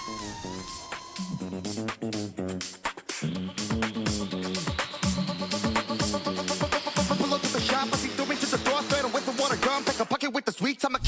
Pull up to the shop, I see through into the door, straight away from water gun, pack a pocket with the sweets, I'ma